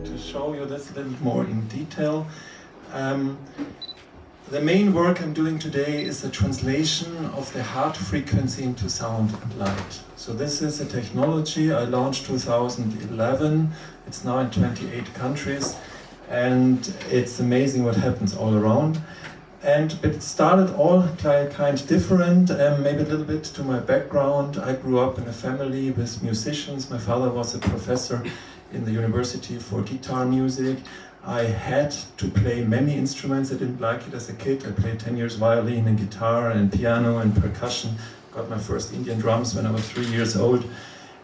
to show you this a little more in detail. The main work I'm doing today is the translation of the heart frequency into sound and light. So this is a technology I launched 2011. It's now in 28 countries, and it's amazing what happens all around. But it started all kind of different, maybe a little bit to my background. I grew up in a family with musicians. My father was a professor in the university for guitar music. I had to play many instruments. I didn't like it as a kid. I played 10 years violin and guitar and piano and percussion. Got my first Indian drums when I was 3 years old.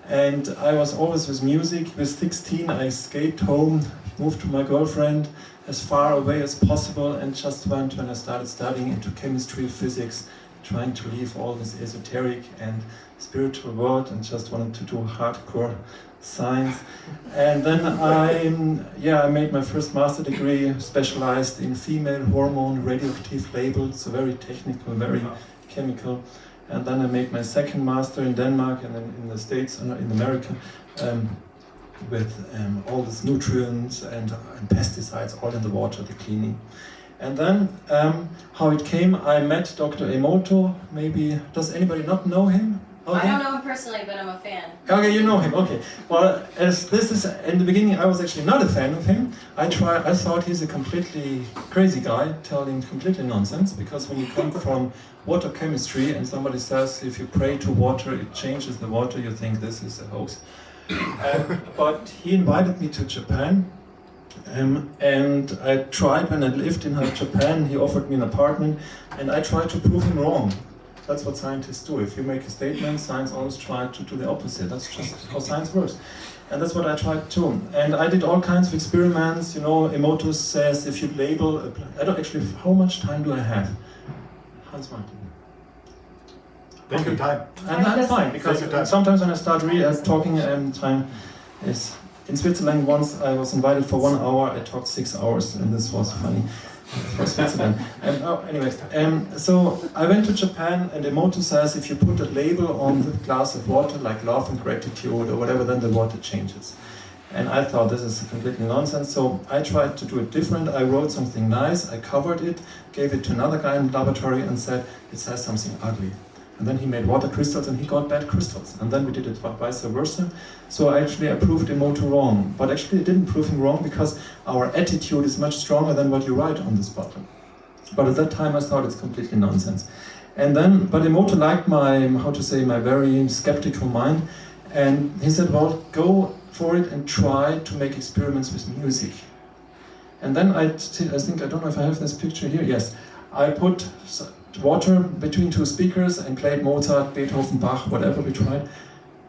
And I was always with music. With 16, I escaped home, moved to my girlfriend as far away as possible, and just went when I started studying into chemistry, physics, trying to leave all this esoteric and spiritual world and just wanted to do hardcore science. And then I made my first master degree, specialized in female hormone radioactive labels, so very technical, very chemical. And then I made my second master in Denmark and then in the States, in America, with all these nutrients and pesticides all in the water, the cleaning. And then how it came, I met Dr. Emoto. Maybe, does anybody not know him? Okay. I don't know him personally, but I'm a fan. Okay, you know him, okay. Well, as this is, in the beginning I was actually not a fan of him. I thought he's a completely crazy guy, telling completely nonsense, because when you come from water chemistry and somebody says if you pray to water, it changes the water, you think this is a hoax. But he invited me to Japan, and I tried when I lived in Japan. He offered me an apartment, and I tried to prove him wrong. That's what scientists do. If you make a statement, science always tries to do the opposite. That's just how science works. And that's what I tried too. And I did all kinds of experiments. You know, Emoto says if you label, I don't actually, how much time do I have? Hans Martin. Take your time. And that's fine, because sometimes when I start talking, time is... In Switzerland once I was invited for 1 hour, I talked 6 hours, and this was funny for Switzerland. So I went to Japan, and Emoto says if you put a label on the glass of water, like love and gratitude or whatever, then the water changes. And I thought this is completely nonsense, so I tried to do it different. I wrote something nice, I covered it, gave it to another guy in the laboratory and said, it says something ugly. And then he made water crystals and he got bad crystals. And then we did it vice versa. So I proved Emoto wrong. But actually I didn't prove him wrong, because our attitude is much stronger than what you write on this bottle. But at that time I thought it's completely nonsense. And then, but Emoto liked my very skeptical mind. And he said, well, go for it and try to make experiments with music. And then I don't know if I have this picture here. Yes, I put water between two speakers and played Mozart, Beethoven, Bach, whatever we tried,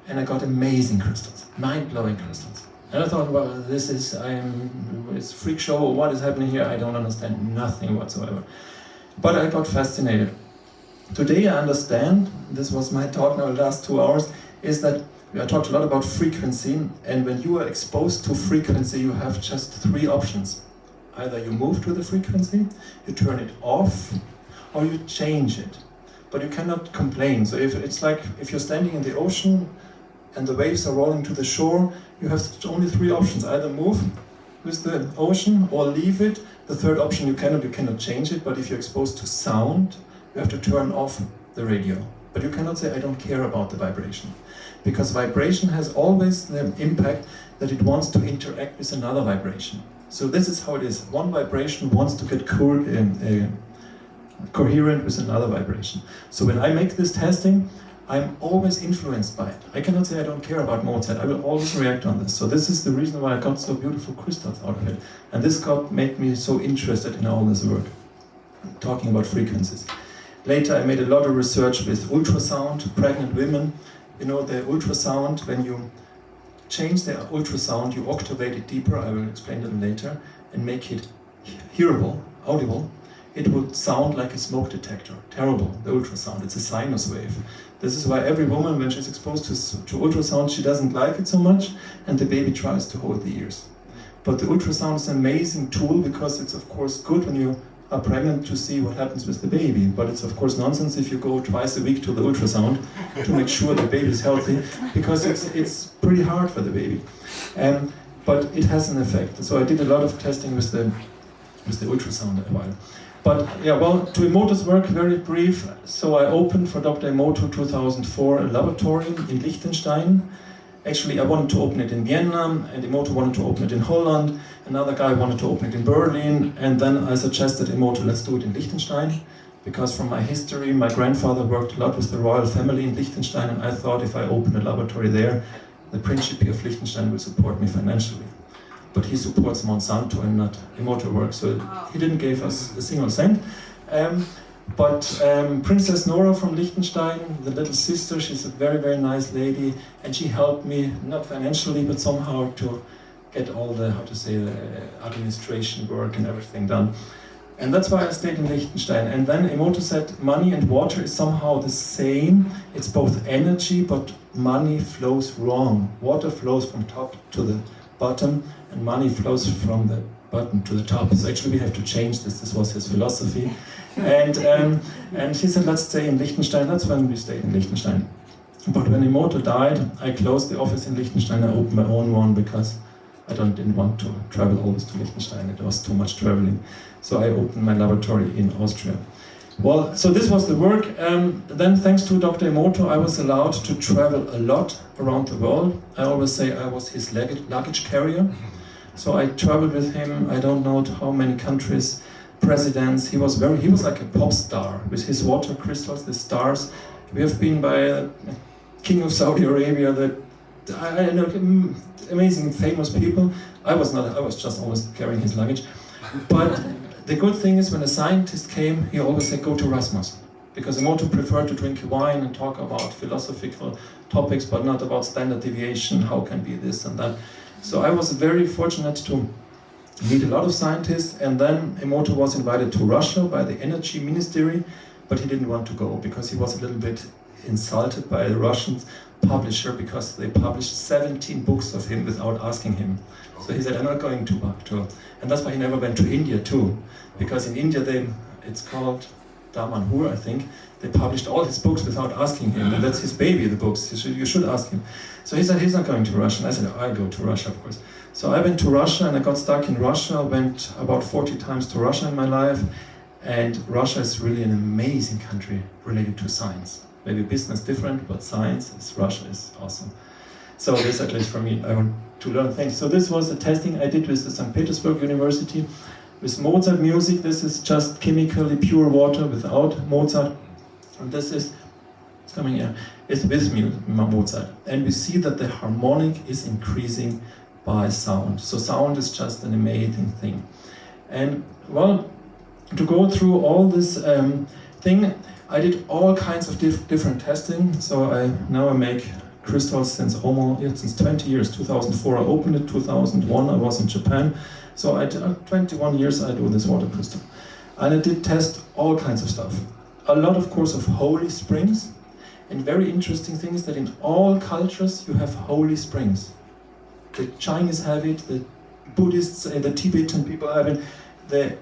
and I got amazing crystals, mind-blowing crystals. And I thought, well, it's a freak show, what is happening here? I don't understand nothing whatsoever. But I got fascinated. Today I understand, this was my talk now the last 2 hours, is that I talked a lot about frequency, and when you are exposed to frequency, you have just 3 options. Either you move to the frequency, you turn it off, or you change it. But you cannot complain. So it's like if you're standing in the ocean and the waves are rolling to the shore, you have only 3 options. Either move with the ocean or leave it. The third option you cannot change it, but if you're exposed to sound, you have to turn off the radio. But you cannot say, I don't care about the vibration. Because vibration has always the impact that it wants to interact with another vibration. So this is how it is. One vibration wants to get coherent with another vibration. So when I make this testing, I'm always influenced by it. I cannot say I don't care about Mozart. I will always react on this. So this is the reason why I got so beautiful crystals out of it. And this made me so interested in all this work, talking about frequencies. Later I made a lot of research with ultrasound, pregnant women. You know, the ultrasound, when you change the ultrasound, you octavate it deeper, I will explain it later, and make it hearable, audible. It would sound like a smoke detector. Terrible, the ultrasound. It's a sinus wave. This is why every woman, when she's exposed to ultrasound, she doesn't like it so much, and the baby tries to hold the ears. But the ultrasound is an amazing tool, because it's of course good when you are pregnant to see what happens with the baby. But it's of course nonsense if you go twice a week to the ultrasound to make sure the baby is healthy, because it's pretty hard for the baby. but it has an effect. So I did a lot of testing with the ultrasound a while. But yeah, well, to Emoto's work, very brief. So I opened for Dr. Emoto 2004 a laboratory in Liechtenstein. Actually, I wanted to open it in Vienna, and Emoto wanted to open it in Holland. Another guy wanted to open it in Berlin, and then I suggested Emoto, let's do it in Liechtenstein, because from my history, my grandfather worked a lot with the royal family in Liechtenstein, and I thought if I open a laboratory there, the Principe of Liechtenstein will support me financially. But he supports Monsanto and not Emoto work, so he didn't give us a single cent. But Princess Nora from Liechtenstein, the little sister, she's a very, very nice lady, and she helped me, not financially, but somehow to get all the, administration work and everything done. And that's why I stayed in Liechtenstein. And then Emoto said, money and water is somehow the same. It's both energy, but money flows wrong. Water flows from top to the bottom, and money flows from the bottom to the top. So actually we have to change this. This was his philosophy. And he said, let's stay in Liechtenstein. That's when we stayed in Liechtenstein. But when Emoto died, I closed the office in Liechtenstein. I opened my own one because I didn't want to travel always to Liechtenstein. It was too much traveling. So I opened my laboratory in Austria. Well, so this was the work. Then thanks to Dr. Emoto, I was allowed to travel a lot around the world. I always say I was his luggage carrier. So I traveled with him, I don't know how many countries, presidents. He was like a pop star with his water crystals, the stars. We have been by King of Saudi Arabia, I know amazing, famous people. I was just always carrying his luggage. But the good thing is when a scientist came, he always said, go to Rasmus. Because Emoto preferred to drink wine and talk about philosophical topics, but not about standard deviation, how can be this and that. So I was very fortunate to meet a lot of scientists, and then Emoto was invited to Russia by the Energy Ministry, but he didn't want to go because he was a little bit insulted by the Russian publisher because they published 17 books of him without asking him. So he said, I'm not going to. And that's why he never went to India too, because in India it's called Damanhur, I think. They published all his books without asking him, and that's his baby, the books. You should ask him. So he said he's not going to Russia, and I said I go to Russia, of course. So I went to Russia, and I got stuck in Russia. I went about 40 times to Russia in my life, and Russia is really an amazing country related to science. Maybe business different, but Russia is awesome. So this, at least for me, I want to learn things. So this was the testing I did with the St. Petersburg University. With Mozart music, this is just chemically pure water without Mozart. And this is, it's coming here, it's with Mozart. And we see that the harmonic is increasing by sound. So sound is just an amazing thing. And well, to go through all this thing, I did all kinds of different testing. So now I make crystals since 20 years. 2004 I opened it, 2001 I was in Japan. So 21 years I do this water crystal. And I did test all kinds of stuff. A lot, of course, of holy springs. And very interesting thing is that in all cultures you have holy springs. The Chinese have it, the Buddhists, the Tibetan people have it.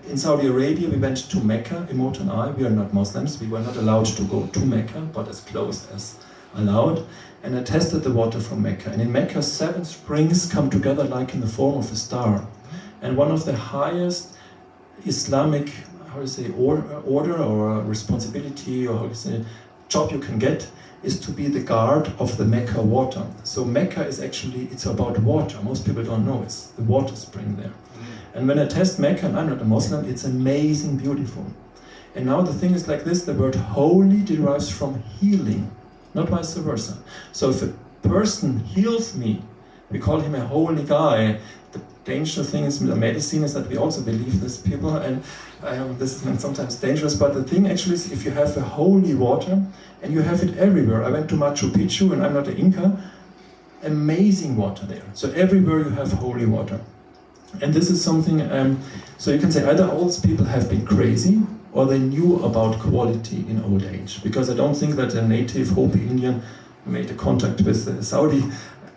In Saudi Arabia we went to Mecca, Emoto and I, we are not Muslims, we were not allowed to go to Mecca, but as close as allowed. And I tested the water from Mecca. And in Mecca 7 springs come together like in the form of a star. And one of the highest Islamic, order or responsibility or job you can get is to be the guard of the Mecca water. So Mecca is actually, it's about water. Most people don't know, it's the water spring there. And when I test Mecca, and I'm not a Muslim, it's amazing, beautiful. And now the thing is like this, the word holy derives from healing, not vice versa. So if a person heals me, we call him a holy guy. The dangerous thing is with the medicine is that we also believe this, people, and this is sometimes dangerous, but the thing actually is if you have a holy water, and you have it everywhere. I went to Machu Picchu, and I'm not an Inca, amazing water there. So everywhere you have holy water. And this is something, so you can say either all these people have been crazy, or they knew about quality in old age. Because I don't think that a native Hopi Indian made a contact with the Saudi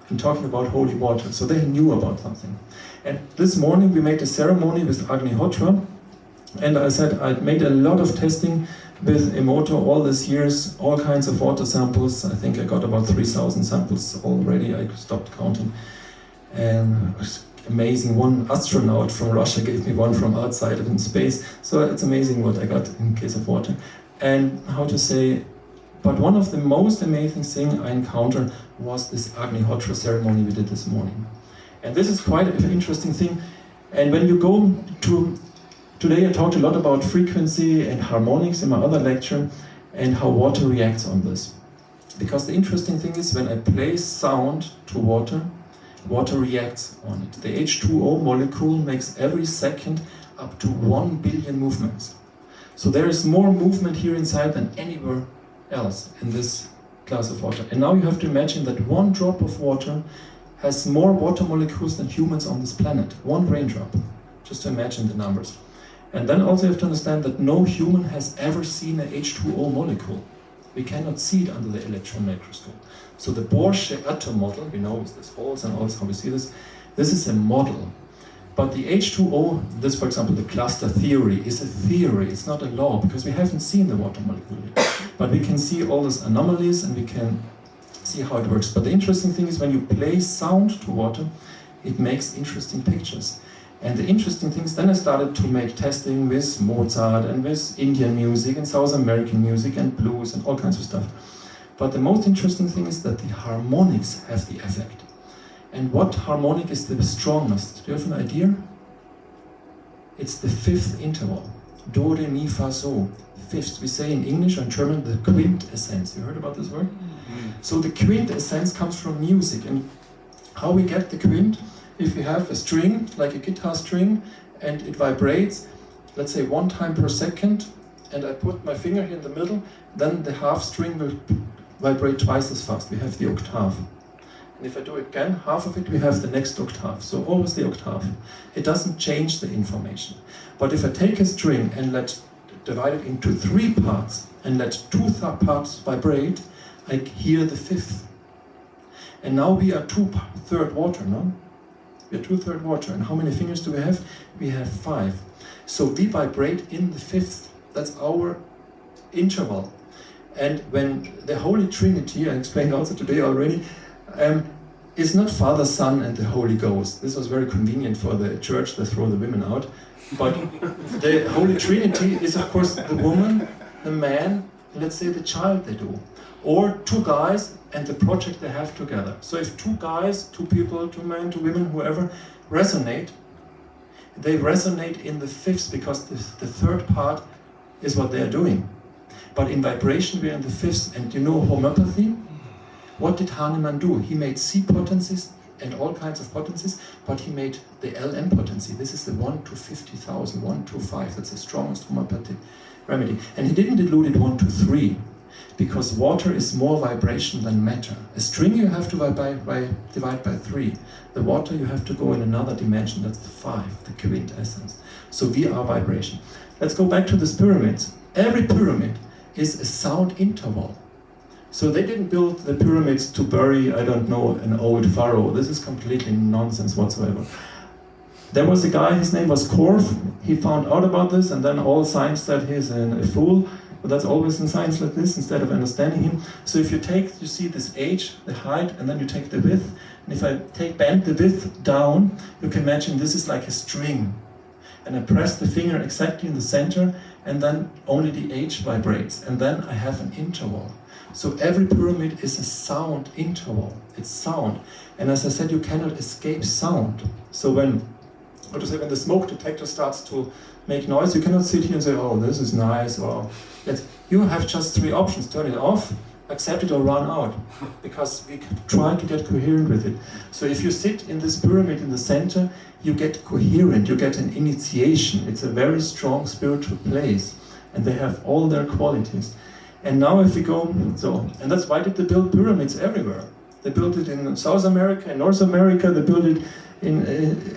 and talking about holy water. So they knew about something. And this morning we made a ceremony with Agnihotra, and I said I made a lot of testing with Emoto all these years, all kinds of water samples. I think I got about 3,000 samples already, I stopped counting. And amazing. One astronaut from Russia gave me one from outside in space. So it's amazing what I got in case of water. And how to say, but one of the most amazing things I encountered was this Agnihotra ceremony we did this morning. And this is quite an interesting thing. And when you go to, today I talked a lot about frequency and harmonics in my other lecture and how water reacts on this. Because the interesting thing is when I play sound to water, water reacts on it. The H2O molecule makes every second up to 1 billion movements. So there is more movement here inside than anywhere else in this glass of water. And now you have to imagine that one drop of water has more water molecules than humans on this planet. One raindrop. Just to imagine the numbers. And then also you have to understand that no human has ever seen a H2O molecule. We cannot see it under the electron microscope. So the Bohr atom model, we know with these holes and also how we see this is a model. But the H2O, this for example the cluster theory, is a theory, it's not a law, because we haven't seen the water molecule yet. But we can see all these anomalies and we can see how it works. But the interesting thing is when you play sound to water, it makes interesting pictures. And the interesting thing is then I started to make testing with Mozart and with Indian music and South American music and blues and all kinds of stuff. But the most interesting thing is that the harmonics have the effect. And what harmonic is the strongest? Do you have an idea? It's the fifth interval. Do, re, mi, fa, so. Fifth. We say in English or in German the quintessence. You heard about this word? So the quintessence comes from music. And how we get the quint? If you have a string, like a guitar string, and it vibrates, let's say 1 time per second, and I put my finger here in the middle, then the half string will vibrate twice as fast. We have the octave. And if I do it again, half of it, we have the next octave. So always the octave. It doesn't change the information. But if I take a string and divide it into 3 parts, and let 2 parts vibrate, I hear the fifth. And now we are 2/3 water, no? We are 2/3 water. And how many fingers do we have? We have 5. So we vibrate in the fifth. That's our interval. And when the Holy Trinity, I explained also today already, is not Father, Son, and the Holy Ghost. This was very convenient for the church to throw the women out. But the Holy Trinity is, of course, the woman, the man, and let's say the child they do. Or 2 guys and the project they have together. So if 2 guys, 2 people, 2 men, 2 women, whoever, resonate, they resonate in the fifth because the 3rd part is what they are doing. But in vibration we are in the fifth. And you know homeopathy? What did Hahnemann do? He made C potencies and all kinds of potencies, but he made the LM potency. This is the 1 to 50,000, 1 to 5. That's the strongest homeopathic remedy. And he didn't dilute it 1 to 3, because water is more vibration than matter. A string you have to divide by 3. The water you have to go in another dimension, that's the 5, the quintessence. So we are vibration. Let's go back to these pyramids. Every pyramid is a sound interval. So they didn't build the pyramids to bury, I don't know, an old pharaoh. This is completely nonsense whatsoever. There was a guy, his name was Korf. He found out about this, and then all science said he's a fool. But that's always in science like this, instead of understanding him. So if you see this age, the height, and then you take the width, and if I bend the width down, you can imagine this is like a string. And I press the finger exactly in the center, and then only the age vibrates, and then I have an interval. So every pyramid is a sound interval. It's sound. And as I said, you cannot escape sound. So when the smoke detector starts to make noise, you cannot sit here and say, oh, this is nice, or you have just 3 options: turn it off, accept it, or run out, because we try to get coherent with it. So if you sit in this pyramid in the center, you get coherent, you get an initiation. It's a very strong spiritual place, and they have all their qualities. And now if we go, and that's why did they build pyramids everywhere? They built it in South America, in North America, they built it in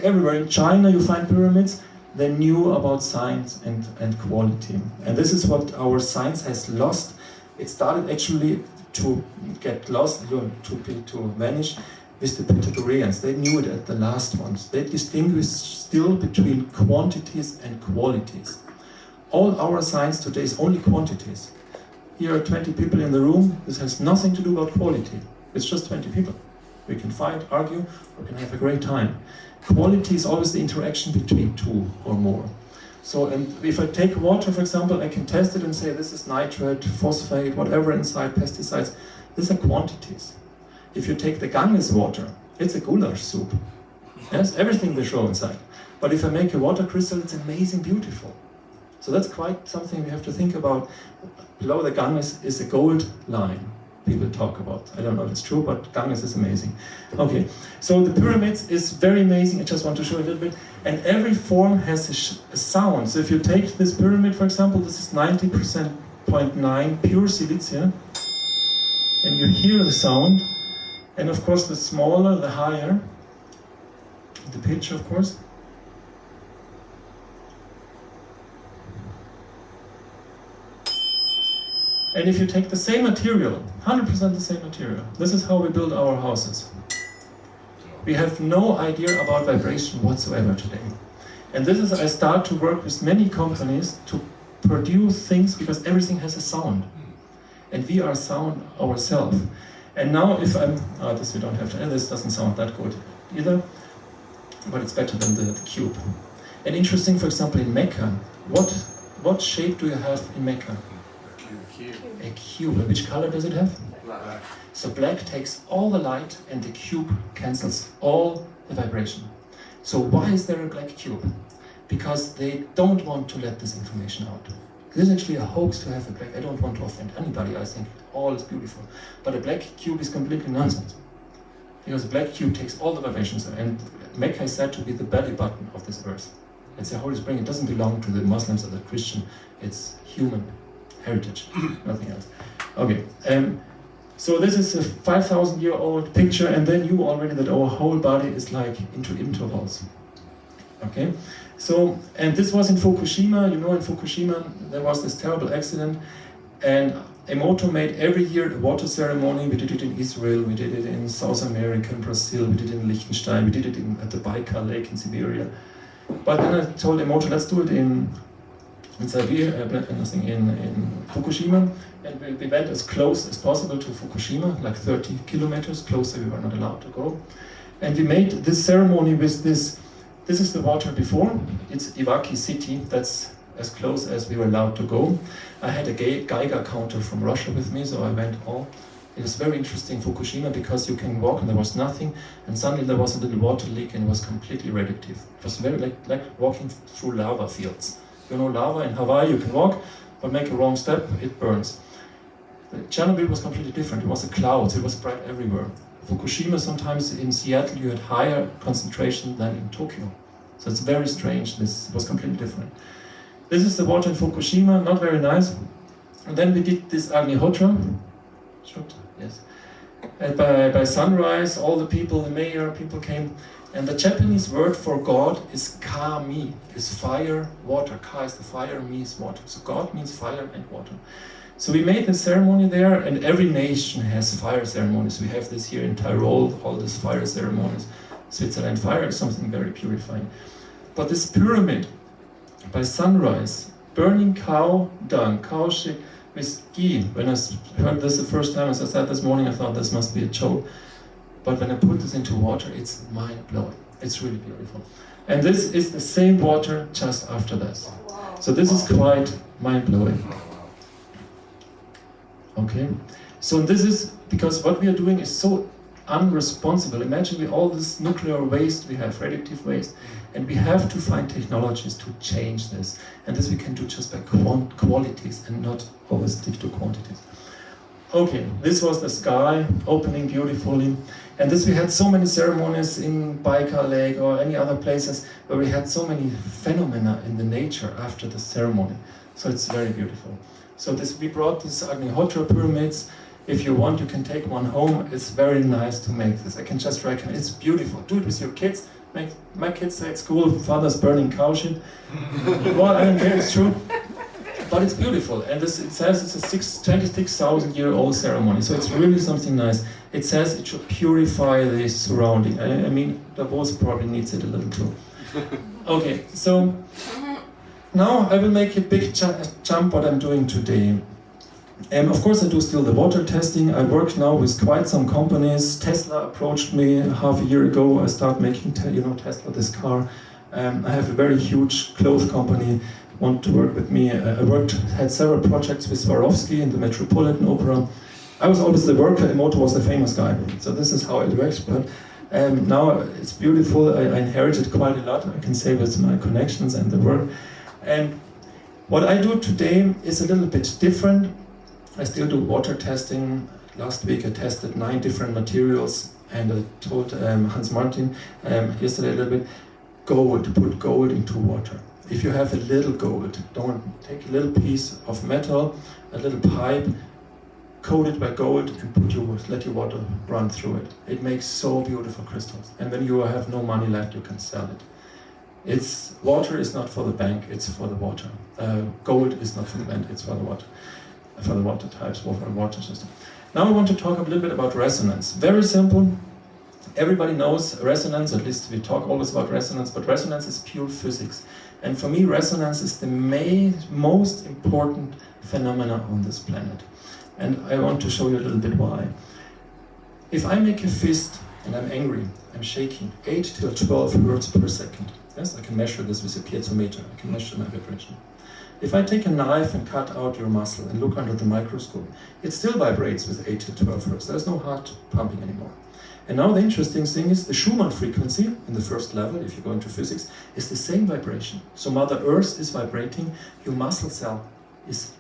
everywhere. In China you find pyramids. They knew about science and quality. And this is what our science has lost. It started actually to get lost, to vanish with the Pythagoreans. They knew it at the last ones. They distinguished still between quantities and qualities. All our science today is only quantities. Here are 20 people in the room. This has nothing to do about quality. It's just 20 people. We can fight, argue, or we can have a great time. Quality is always the interaction between two or more. So if I take water, for example, I can test it and say this is nitrate, phosphate, whatever inside, pesticides. These are quantities. If you take the Ganges water, it's a goulash soup. Yes, everything they show inside. But if I make a water crystal, it's amazing, beautiful. So that's quite something we have to think about. Below the Ganges is a gold line people talk about. I don't know if it's true, but Ganges is amazing. Okay, so the pyramids is very amazing. I just want to show you a little bit. And every form has a sound. So if you take this pyramid, for example, this is 90.9% pure silicia. And you hear the sound. And of course, the smaller, the higher. The pitch, of course. And if you take the same material, 100% the same material, this is how we build our houses. We have no idea about vibration whatsoever today. And this is, I start to work with many companies to produce things because everything has a sound. And we are sound ourselves. And now if I'm, this we don't have to, this doesn't sound that good either, but it's better than the cube. And interesting, for example, in Mecca, what shape do you have in Mecca? A cube. Which color does it have? Black. So black takes all the light and the cube cancels all the vibration. So why is there a black cube? Because they don't want to let this information out. This is actually a hoax to have a black. I don't want to offend anybody. I think all is beautiful. But a black cube is completely nonsense. Because a black cube takes all the vibrations, and Mecca is said to be the belly button of this earth. It's a holy spring. It doesn't belong to the Muslims or the Christian. It's human heritage, nothing else. Okay, so this is a 5,000-year-old picture, and then you already that our whole body is like into intervals. Okay, so, and this was in Fukushima. You know, in Fukushima there was this terrible accident, and Emoto made every year a water ceremony. We did it in Israel, we did it in South America, in Brazil, we did it in Liechtenstein, we did it at the Baikal Lake in Siberia. But then I told Emoto, let's do it in Siberia, in Fukushima, and we went as close as possible to Fukushima, like 30 kilometers, closer we were not allowed to go. And we made this ceremony with this is the water before, it's Iwaki city, that's as close as we were allowed to go. I had a Geiger counter from Russia with me, so I went all. It was very interesting, Fukushima, because you can walk and there was nothing, and suddenly there was a little water leak and it was completely radioactive. It was very like walking through lava fields. You know, lava in Hawaii, you can walk, but make a wrong step, it burns. Chernobyl was completely different. It was a cloud, it was bright everywhere. Fukushima, sometimes in Seattle, you had higher concentration than in Tokyo. So it's very strange, this was completely different. This is the water in Fukushima, not very nice. And then we did this Agnihotra. Yes. And by sunrise, all the people, the mayor, people came. And the Japanese word for God is Ka-mi, is fire, water. Ka is the fire, Mi is water. So God means fire and water. So we made the ceremony there, and every nation has fire ceremonies. We have this here in Tyrol, all these fire ceremonies. Switzerland, fire is something very purifying. But this pyramid, by sunrise, burning cow dung, cow shit with ghee. When I heard this the first time, as I said this morning, I thought this must be a joke. But when I put this into water, it's mind-blowing. It's really beautiful. And this is the same water just after this. So this is quite mind-blowing. Okay? So this is, because what we are doing is so unresponsible. Imagine with all this nuclear waste we have, radioactive waste, and we have to find technologies to change this. And this we can do just by qualities and not always stick to quantities. Okay, this was the sky opening beautifully. And this we had so many ceremonies in Baikal Lake or any other places where we had so many phenomena in the nature after the ceremony. So it's very beautiful. So we brought these Agnihotra pyramids. If you want, you can take one home. It's very nice to make this. I can just recommend. It's beautiful. Do it with your kids. My kids say at school, father's burning cow shit. Well, I don't care, it's true. But it's beautiful. And it says it's a 26,000-year-old ceremony. So it's really something nice. It says it should purify the surrounding. I mean, the voice probably needs it a little too. Okay, so now I will make a big jump what I'm doing today. Of course, I do still the water testing. I work now with quite some companies. Tesla approached me half a year ago. I started making, Tesla, this car. I have a very huge clothes company want to work with me. Had several projects with Swarovski in the Metropolitan Opera. I was always the worker. Emoto was the famous guy. So this is how it works. But now it's beautiful. I inherited quite a lot, I can say, with my connections and the work. And what I do today is a little bit different. I still do water testing. Last week I tested 9 different materials, and I told Hans Martin yesterday a little bit, put gold into water. If you have a little gold, don't take a little piece of metal, a little pipe, coat it by gold, and let your water run through it. It makes so beautiful crystals. And when you have no money left, you can sell it. Water is not for the bank, it's for the water. Gold is not for the bank, it's for the water. For the water types, water system. Now I want to talk a little bit about resonance. Very simple. Everybody knows resonance, at least we talk always about resonance, but resonance is pure physics. And for me, resonance is the most important phenomena on this planet. And I want to show you a little bit why. If I make a fist and I'm angry, I'm shaking 8 till 12 hertz per second. Yes, I can measure this with a piezometer. I can measure my vibration. If I take a knife and cut out your muscle and look under the microscope, it still vibrates with 8 to 12 hertz. There's no heart pumping anymore. And now the interesting thing is the Schumann frequency in the first level, if you go into physics, is the same vibration. So Mother Earth is vibrating, your muscle cell is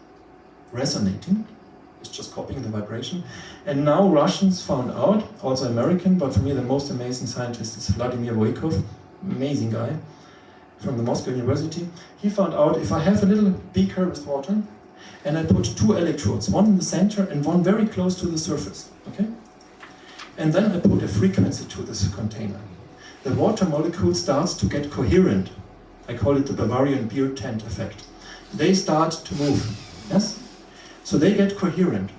resonating, it's just copying the vibration. And now Russians found out, also American, but for me the most amazing scientist is Vladimir Voikov, amazing guy, from the Moscow University. He found out if I have a little beaker with water and I put 2 electrodes, one in the center and one very close to the surface, okay? And then I put a frequency to this container. The water molecule starts to get coherent. I call it the Bavarian beer tent effect. They start to move, yes? So they get coherent.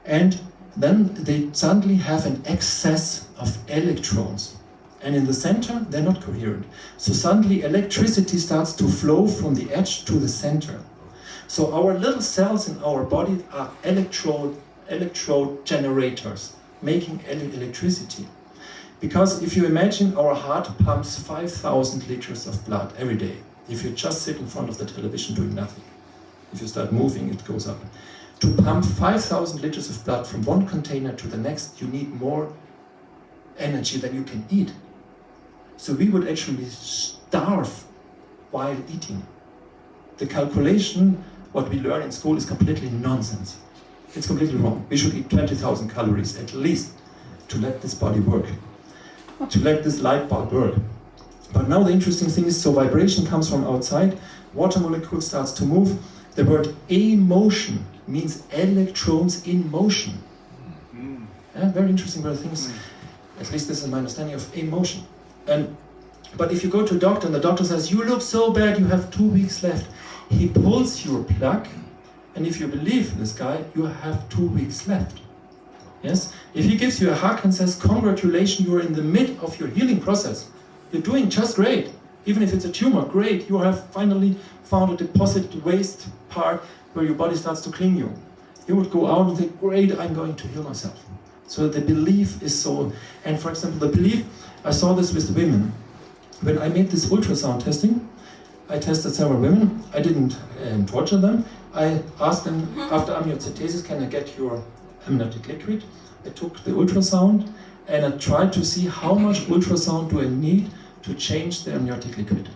And then they suddenly have an excess of electrons. And in the center, they're not coherent. So suddenly electricity starts to flow from the edge to the center. So our little cells in our body are electrode generators, making electricity. Because if you imagine our heart pumps 5,000 liters of blood every day. If you just sit in front of the television doing nothing. If you start moving, it goes up. To pump 5,000 liters of blood from one container to the next, you need more energy than you can eat. So we would actually starve while eating. The calculation, what we learn in school, is completely nonsense. It's completely wrong. We should eat 20,000 calories at least to let this body work, to let this light bulb work. But now the interesting thing is, so vibration comes from outside, water molecule starts to move. The word emotion means electrons in motion. Yeah, very interesting word things. At least this is my understanding of emotion. But if you go to a doctor and the doctor says, you look so bad, you have 2 weeks left. He pulls your plug, and if you believe this guy, you have 2 weeks left. Yes? If he gives you a hug and says, congratulations, you're in the mid of your healing process. You're doing just great. Even if it's a tumor, great. You have finally found a deposit waste part where your body starts to clean you. You would go out and say, great, I'm going to heal myself. So the belief is so, and for example, the belief, I saw this with women. When I made this ultrasound testing, I tested several women. I didn't torture them. I asked them, after amniocentesis, can I get your amniotic liquid? I took the ultrasound and I tried to see how much ultrasound do I need to change the amniotic liquid.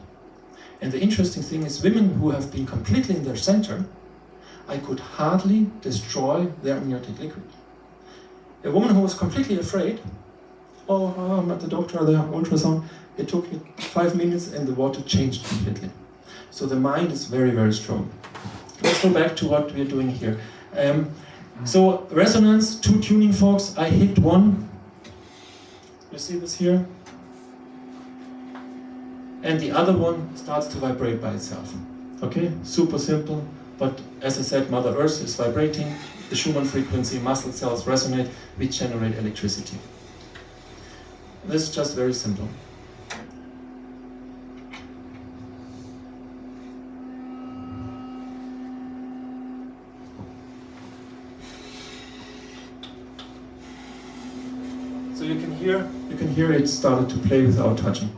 And the interesting thing is, women who have been completely in their center, I could hardly destroy their amniotic liquid. A woman who was completely afraid, I'm at the doctor, the ultrasound, it took me 5 minutes and the water changed completely. So the mind is very, very strong. Let's go back to what we're doing here. So resonance, 2 tuning forks, I hit one. You see this here? And the other one starts to vibrate by itself. Okay, super simple, but as I said, Mother Earth is vibrating, the Schumann frequency, muscle cells resonate, we generate electricity. This is just very simple. you can hear it started to play without touching.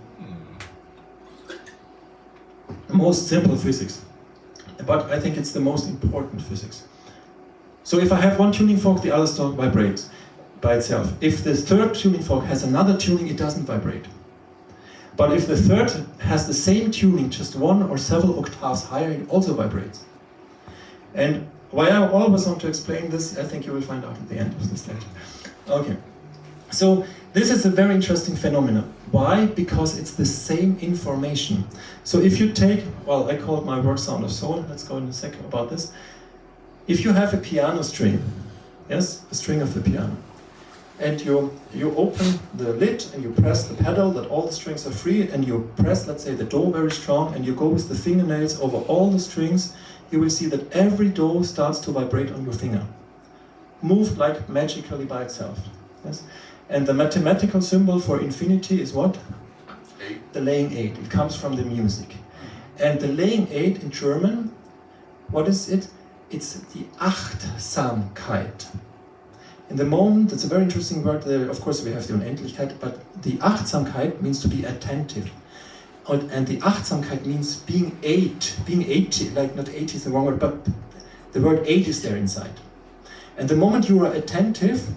The most simple physics, but I think it's the most important physics. So if I have one tuning fork, the other stone vibrates by itself. If the third tuning fork has another tuning, it doesn't vibrate. But if the third has the same tuning, just one or several octaves higher, it also vibrates. And why I always want to explain this, I think you will find out at the end of this lecture. Okay, so this is a very interesting phenomenon. Why? Because it's the same information. So if you take, well, I call it my work sound of soul, let's go in a second about this. If you have a piano string, yes, a string of the piano, and you open the lid and you press the pedal that all the strings are free, and you press, let's say, the Do very strong, and you go with the fingernails over all the strings, you will see that every Do starts to vibrate on your finger. Moved like magically by itself. Yes? And the mathematical symbol for infinity is what? 8. The laying 8. It comes from the music. And the laying 8 in German, what is it? It's the Achtsamkeit. In the moment, it's a very interesting word, of course we have the Unendlichkeit, but the Achtsamkeit means to be attentive. And the Achtsamkeit means being 80, like not 80 is the wrong word, but the word 8 is there inside. And the moment you are attentive,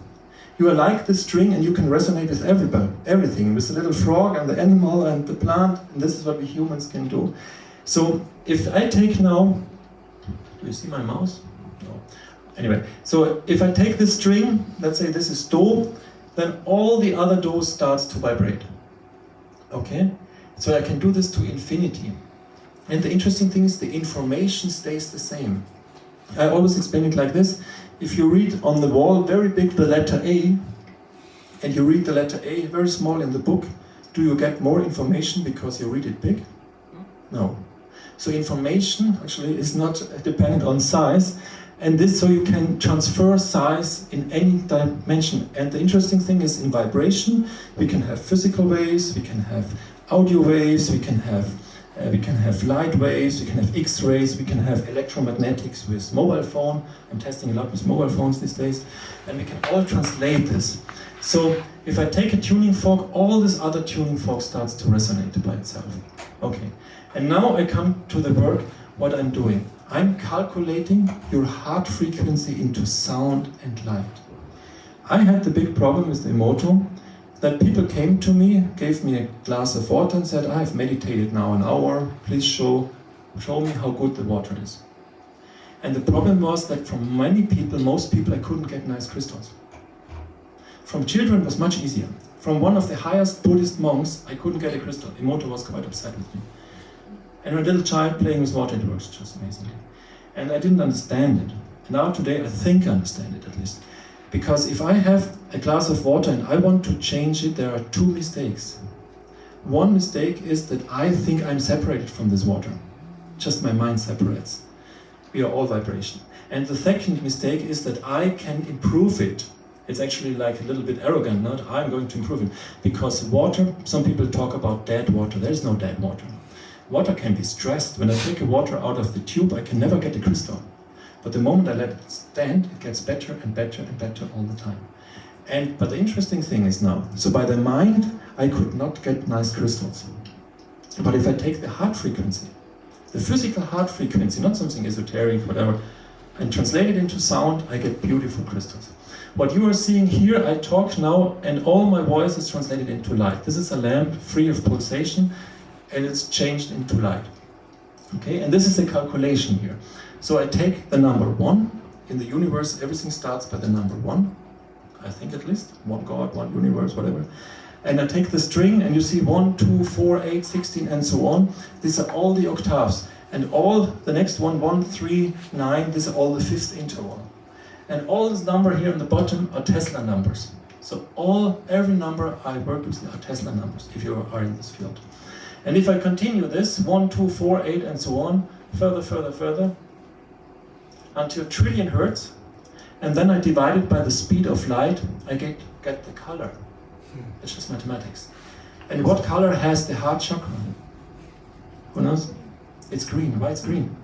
you are like the string and you can resonate with everything, with the little frog and the animal and the plant, and this is what we humans can do. So if I take now, do you see my mouse? No. Anyway, so if I take this string, let's say this is Do, then all the other Do's starts to vibrate. Okay? So I can do this to infinity. And the interesting thing is the information stays the same. I always explain it like this. If you read on the wall very big the letter A, and you read the letter A very small in the book, do you get more information because you read it big? No. So information actually is not dependent on size, and this so you can transfer size in any dimension. And the interesting thing is in vibration, we can have physical waves, we can have audio waves, we can have light waves, we can have X-rays, we can have electromagnetics with mobile phone. I'm testing a lot with mobile phones these days, and we can all translate this. So if I take a tuning fork, all this other tuning fork starts to resonate by itself. Okay, and now I come to the work, what I'm doing. I'm calculating your heart frequency into sound and light. I had the big problem with the Emoto, that people came to me, gave me a glass of water and said, I've meditated now an hour, please show me how good the water is. And the problem was that from many people, most people, I couldn't get nice crystals. From children it was much easier. From one of the highest Buddhist monks, I couldn't get a crystal. Emoto was quite upset with me. And a little child playing with water, it works just amazingly. And I didn't understand it. Now today I think I understand it at least. Because if I have a glass of water and I want to change it, there are two mistakes. One mistake is that I think I'm separated from this water. Just my mind separates. We are all vibration. And the second mistake is that I can improve it. It's actually like a little bit arrogant, not I'm going to improve it. Because water, some people talk about dead water. There is no dead water. Water can be stressed. When I take a water out of the tube, I can never get a crystal. But the moment I let it stand, it gets better and better and better all the time. But the interesting thing is now, so by the mind, I could not get nice crystals. But if I take the heart frequency, the physical heart frequency, not something esoteric, whatever, and translate it into sound, I get beautiful crystals. What you are seeing here, I talk now, and all my voice is translated into light. This is a lamp free of pulsation, and it's changed into light. Okay, and this is a calculation here. So I take the number 1. In the universe, everything starts by the number 1. I think at least. One God, one universe, whatever. And I take the string and you see 1, 2, 4, 8, 16 and so on. These are all the octaves. And all the next one, 1, 3, 9, these are all the fifth interval. And all this number here on the bottom are Tesla numbers. So every number I work with are Tesla numbers, if you are in this field. And if I continue this, 1, 2, 4, 8 and so on, further, until trillion hertz, and then I divide it by the speed of light, I get the color. It's just mathematics. And what color has the heart chakra? Who knows? It's green. Why it's green?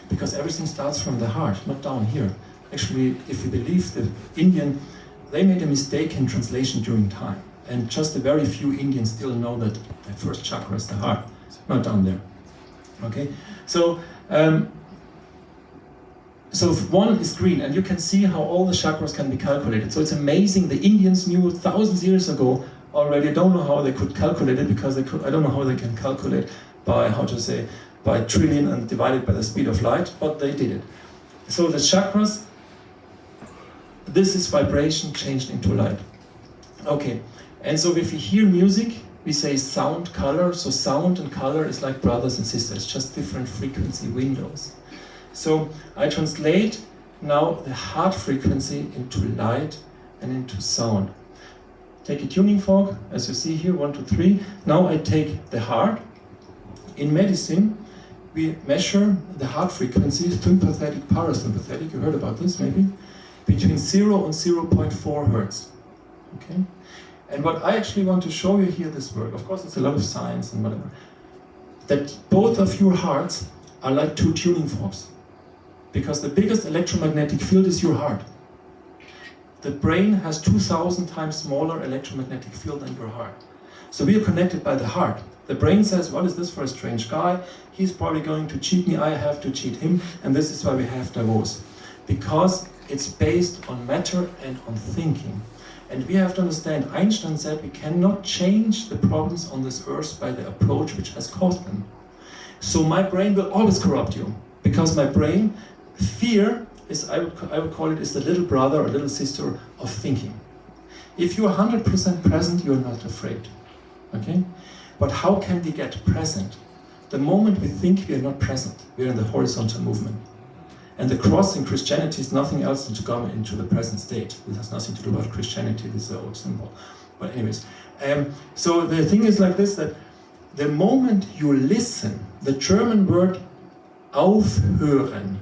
Because everything starts from the heart, not down here. Actually, if you believe the Indian, they made a mistake in translation during time. And just a very few Indians still know that the first chakra is the heart, not down there. Okay, so so one is green, and you can see how all the chakras can be calculated. So it's amazing. The Indians knew thousands of years ago already. I don't know how they could calculate it, because they could. I don't know how they can calculate by by trillion and divide it by the speed of light, but they did it. So the chakras. This is vibration changed into light. Okay, and so if we hear music, we say sound, color. So sound and color is like brothers and sisters, just different frequency windows. So I translate now the heart frequency into light and into sound. Take a tuning fork, as you see here, 1, 2, 3. Now I take the heart. In medicine, we measure the heart frequency, sympathetic, parasympathetic, you heard about this maybe, between 0 and 0.4 hertz. Okay? And what I actually want to show you here, this work, of course it's a lot of science and whatever, that both of your hearts are like two tuning forks. Because the biggest electromagnetic field is your heart. The brain has 2,000 times smaller electromagnetic field than your heart. So we are connected by the heart. The brain says, what is this for a strange guy? He's probably going to cheat me, I have to cheat him, and this is why we have divorce. Because it's based on matter and on thinking. And we have to understand, Einstein said we cannot change the problems on this earth by the approach which has caused them. So my brain will always corrupt you. Because my brain, fear is, I would call it, is the little brother or little sister of thinking. If you are 100% present, you are not afraid. Okay? But how can we get present? The moment we think we are not present, we are in the horizontal movement. And the cross in Christianity is nothing else than to come into the present state. This has nothing to do about Christianity, this is an old symbol. But anyways, so the thing is like this, that the moment you listen, the German word aufhören,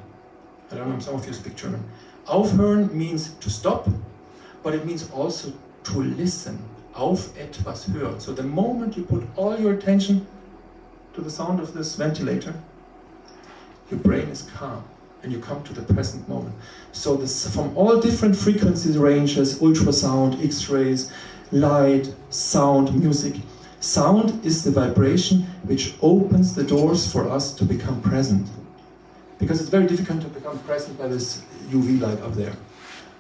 I don't know if some of you speak German. Aufhören means to stop, but it means also to listen. Auf etwas hören. So the moment you put all your attention to the sound of this ventilator, your brain is calm and you come to the present moment. So this, from all different frequency ranges, ultrasound, X-rays, light, sound, music. Sound is the vibration which opens the doors for us to become present. Because it's very difficult to become present by this UV light up there.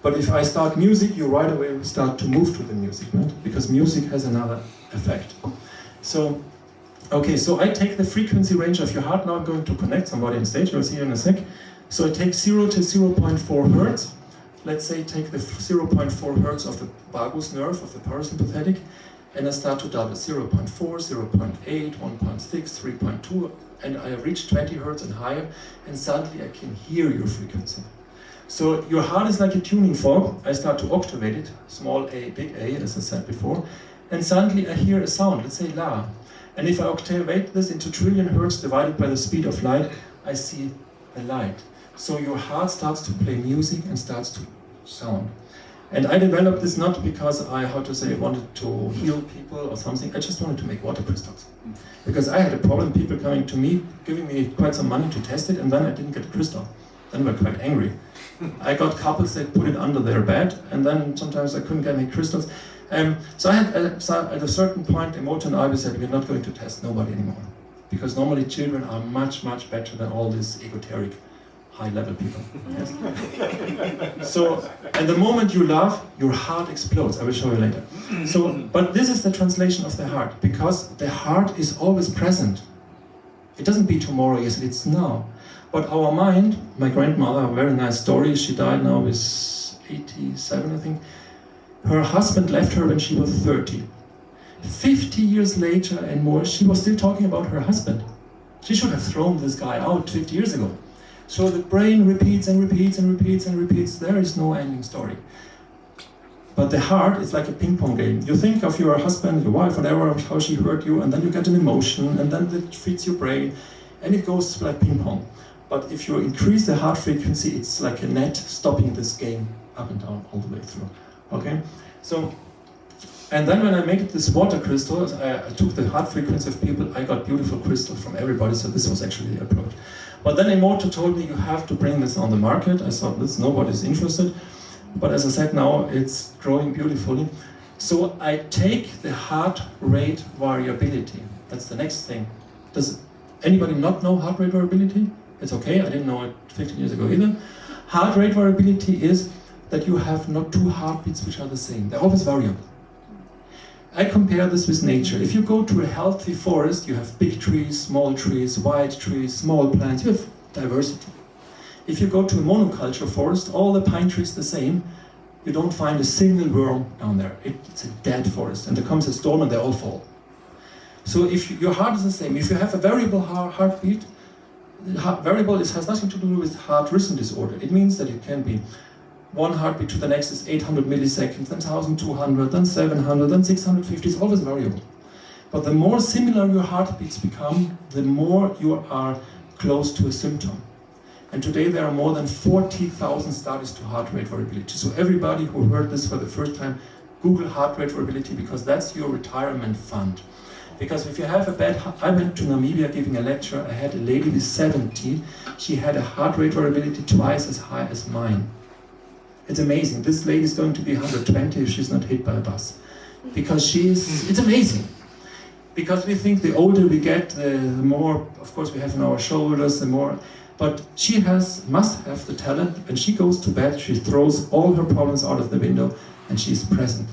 But if I start music, you right away will start to move to the music, right? Because music has another effect. So, okay, so I take the frequency range of your heart. Now I'm going to connect somebody on stage, you'll see in a sec. So I take 0 to 0.4 hertz. Let's say take the 0.4 hertz of the vagus nerve, of the parasympathetic, and I start to double 0.4, 0.8, 1.6, 3.2, and I reach 20 hertz and higher, and suddenly I can hear your frequency. So your heart is like a tuning fork. I start to octavate it, small a, big A, as I said before, and suddenly I hear a sound, let's say La. And if I octavate this into trillion hertz divided by the speed of light, I see a light. So your heart starts to play music and starts to sound. And I developed this not because I, wanted to heal people or something. I just wanted to make water crystals. Because I had a problem, people coming to me, giving me quite some money to test it, and then I didn't get a crystal. Then they were quite angry. I got couples that put it under their bed, and then sometimes I couldn't get any crystals. So I had, at a certain point, Emoto and I said, we're not going to test nobody anymore. Because normally children are much, much better than all these esoteric, high-level people. Yes? So, and the moment you laugh, your heart explodes. I will show you later. So, but this is the translation of the heart, because the heart is always present. It doesn't be tomorrow, yes, it's now. But our mind, my grandmother, a very nice story, she died now with 87, I think. Her husband left her when she was 30. 50 years later and more, she was still talking about her husband. She should have thrown this guy out 50 years ago. So the brain repeats and repeats and repeats and repeats. There is no ending story. But the heart is like a ping pong game. You think of your husband, your wife, whatever, how she hurt you, and then you get an emotion, and then it feeds your brain, and it goes like ping pong. But if you increase the heart frequency, it's like a net stopping this game up and down all the way through. Okay? So, and then when I made this water crystal, I took the heart frequency of people, I got beautiful crystals from everybody, so this was actually the approach. But then Emoto told me, you have to bring this on the market. I thought, nobody's interested. But as I said now, it's growing beautifully. So I take the heart rate variability. That's the next thing. Does anybody not know heart rate variability? It's okay, I didn't know it 15 years ago either. Heart rate variability is that you have not two heartbeats which are the same. They're always variable. I compare this with nature. If you go to a healthy forest, you have big trees, small trees, wide trees, small plants, you have diversity. If you go to a monoculture forest, all the pine trees the same, you don't find a single worm down there. It's a dead forest, and there comes a storm and they all fall. So if your heart is the same, if you have a variable heartbeat, variable has nothing to do with heart rhythm disorder. It means that it can be one heartbeat to the next is 800 milliseconds, then 1200, then 700, then 650, it's always variable. But the more similar your heartbeats become, the more you are close to a symptom. And today there are more than 40,000 studies to heart rate variability. So everybody who heard this for the first time, Google heart rate variability, because that's your retirement fund. Because if you have a bad, I went to Namibia giving a lecture, I had a lady with 70, she had a heart rate variability twice as high as mine. It's amazing, this lady is going to be 120 if she's not hit by a bus. Because it's amazing. Because we think the older we get, the more, of course we have on our shoulders, the more, but she must have the talent, when she goes to bed, she throws all her problems out of the window and she's present.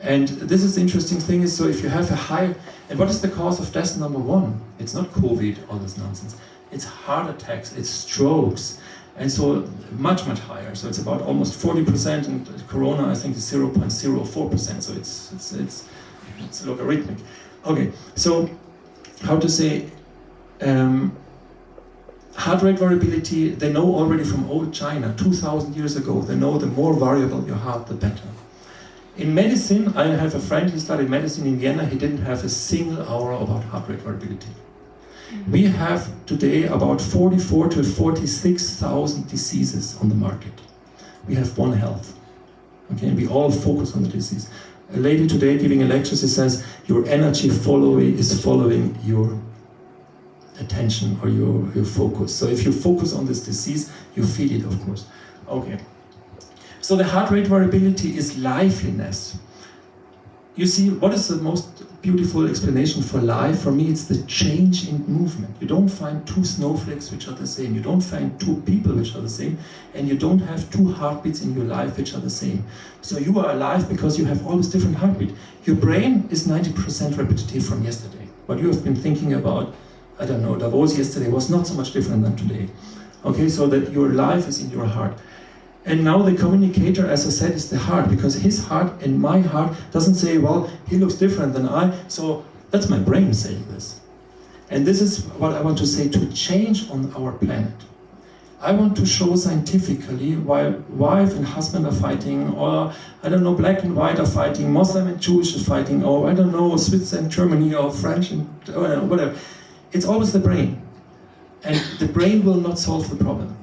And this is the interesting thing is, so if you have a high, and what is the cause of death number one? It's not COVID, all this nonsense. It's heart attacks, it's strokes, and so much, much higher. So it's about almost 40%, and Corona I think is 0.04%, so it's logarithmic. Okay, so how to say, heart rate variability, they know already from old China, 2000 years ago, they know the more variable your heart, the better. In medicine, I have a friend who studied medicine in Vienna, he didn't have a single hour about heart rate variability. We have today about 44 to 46,000 diseases on the market. We have One Health, okay, and we all focus on the disease. A lady today giving a lecture, she says, your energy is following your attention or your focus. So if you focus on this disease, you feel it, of course. Okay. So the heart rate variability is liveliness. You see, what is the most beautiful explanation for life? For me, it's the change in movement. You don't find two snowflakes which are the same. You don't find two people which are the same. And you don't have two heartbeats in your life which are the same. So you are alive because you have always different heartbeat. Your brain is 90% repetitive from yesterday. What you have been thinking about, I don't know, Davos yesterday was not so much different than today. Okay, so that your life is in your heart. And now the communicator, as I said, is the heart, because his heart and my heart doesn't say, well, he looks different than I, so that's my brain saying this. And this is what I want to say, to change on our planet. I want to show scientifically why wife and husband are fighting, or I don't know, black and white are fighting, Muslim and Jewish are fighting, or I don't know, Swiss and Germany, or French and whatever. It's always the brain. And the brain will not solve the problem.